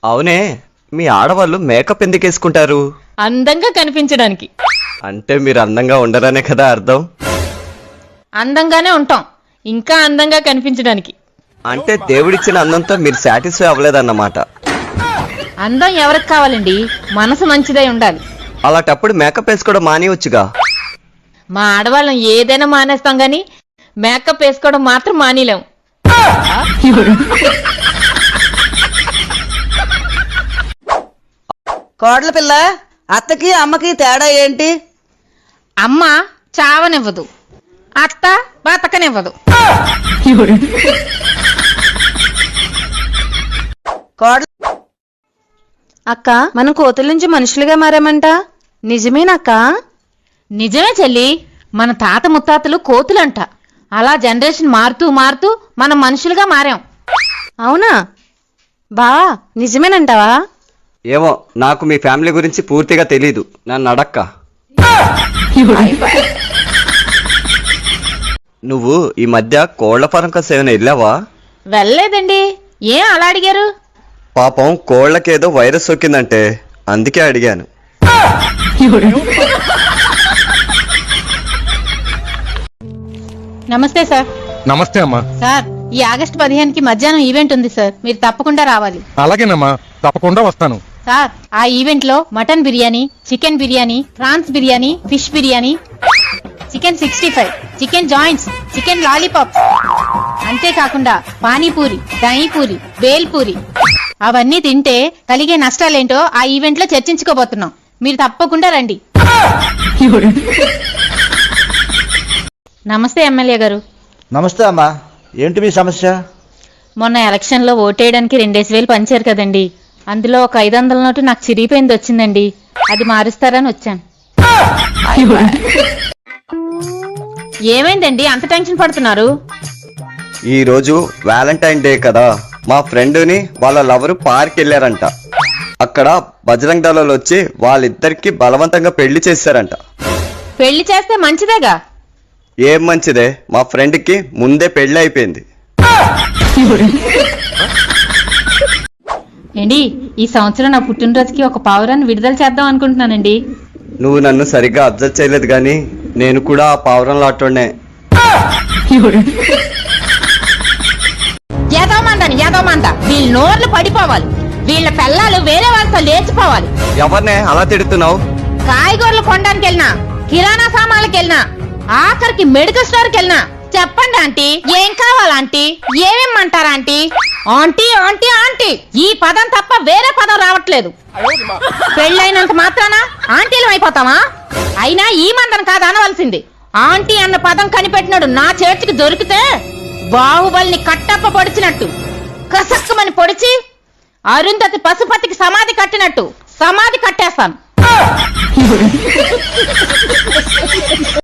అవునే, మీ ఆడవాళ్ళు మేకప్ ఎందుకు వేసుకుంటారు? అందంగా కనిపించడానికి. అంటే మీరు అందంగా ఉండరనే కదా అర్థం? అందంగానే ఉంటాం, ఇంకా అందంగా కనిపించడానికి. అంటే దేవుడిచ్చిన అందంతో మీరు సాటిస్ఫై అవ్వలేదన్నమాట. అందం ఎవరికి కావాలండి? మనసు మంచిదై ఉండాలి. అలాంటప్పుడు మేకప్ వేసుకోవడం మానేయొచ్చుగా. మా ఆడవాళ్ళం ఏదైనా మానేస్తాం గాని మేకప్ వేసుకోవడం మాత్రం మానేలేం. కోడల పిల్ల, అత్తకి అమ్మకి తేడా ఏంటి? అమ్మ చావనివ్వదు, అత్త బతకనివ్వదు. కోడల అక్క, మనం కోతుల నుంచి మనుషులుగా మారామంట, నిజమేనక్క? నిజమే చెల్లి, మన తాత ముత్తాతలు కోతులంట. అలా జనరేషన్ మారుతూ మారుతూ మనం మనుషులుగా మారాం. అవునా బా, నిజమేనంటావా? ఏమో, నాకు మీ ఫ్యామిలీ గురించి పూర్తిగా తెలీదు, నన్ను అడక్క. నువ్వు ఈ మధ్య కోళ్ల ఫారం కాస్త ఏమైనా వెళ్ళావా? వెళ్ళలేదండి. ఏం అలా అడిగారు? పాపం కోళ్లకేదో వైరస్ సోకిందంటే అందుకే అడిగాను. నమస్తే సార్. నమస్తే అమ్మా. సార్, ఈ ఆగస్టు 15కి మధ్యాహ్నం ఈవెంట్ ఉంది సార్, మీరు తప్పకుండా రావాలి. అలాగేనమ్మా, తప్పకుండా వస్తాను. సార్, ఆ ఈవెంట్ లో mutton biryani, chicken biryani, prawns biryani, fish biryani, chicken 65, chicken joints, chicken lollipops, అంతేకాకుండా పానీపూరి, దహీపూరి, బేల్పూరి, అవన్నీ తింటే కలిగే నష్టాలేంటో ఆ ఈవెంట్ లో చర్చించుకోబోతున్నాం. మీరు తప్పకుండా రండి. నమస్తే ఎమ్మెల్యే గారు. నమస్తే అమ్మా, ఏంటి మీ సమస్య? మొన్న ఎలక్షన్ లో ఓటేయడానికి 2,000 పంచారు కదండి, అందులో ఒక 500 నోటు నాకు చిరిగిపోయింది వచ్చిందండి, అది మారుస్తారని వచ్చాను. ఏమైందండి అంత టెన్షన్ పడుతున్నారు? ఈ రోజు వ్యాలంటైన్ డే కదా, మా ఫ్రెండ్ని వాళ్ళ లవరు పార్క్ వెళ్ళారంట. అక్కడ బజరంగ్ దళాలు వచ్చి వాళ్ళిద్దరికి బలవంతంగా పెళ్లి చేశారంట. పెళ్లి చేస్తే మంచిదేగా. ఏం మంచిదే, మా ఫ్రెండ్కి ముందే పెళ్లి అయిపోయింది. ఏండి, ఈ సంవత్సరం నా పుట్టినరోజుకి ఒక పావురాన్ని విడుదల చేద్దాం అనుకుంటున్నానండి. నువ్వు నన్ను సరిగ్గా అబ్జర్వ్ చేయలేదు కానీ నేను కూడా ఆ పావురం లాటోనే. ఏదోమంద వీళ్ళ నోర్లు పడిపోవాలి, వీళ్ళ పిల్లలు వేరే వాళ్ళతో లేచిపోవాలి. ఎవరినే అలా తిడుతున్నావు? కాయగూరలు కొనడానికి వెళ్ళినా, కిరాణా సామాన్లకు వెళ్ళినా, ఆఖరికి మెడికల్ స్టోర్కి వెళ్ళినా చెప్పండి ఆంటీ, ఏం కావాలంటీ, ఏమేమంటారా ఆంటీ? ఆంటీ ఆంటీ ఆంటీ, ఈ పదం తప్ప వేరే పదం రావట్లేదు. పెళ్ళైనంత మాత్రాన ఆంటీలు అయిపోతామా? అయినా ఈ మందను కాదు అనవలసింది. ఆంటీ అన్న పదం కనిపెట్టినాడు నా చేతికి దొరికితే బాహుబలిని కట్టప్ప పొడిచినట్టు కసక్కుమని పొడిచి అరుంధతి పశుపతికి సమాధి కట్టినట్టు సమాధి కట్టేస్తాను.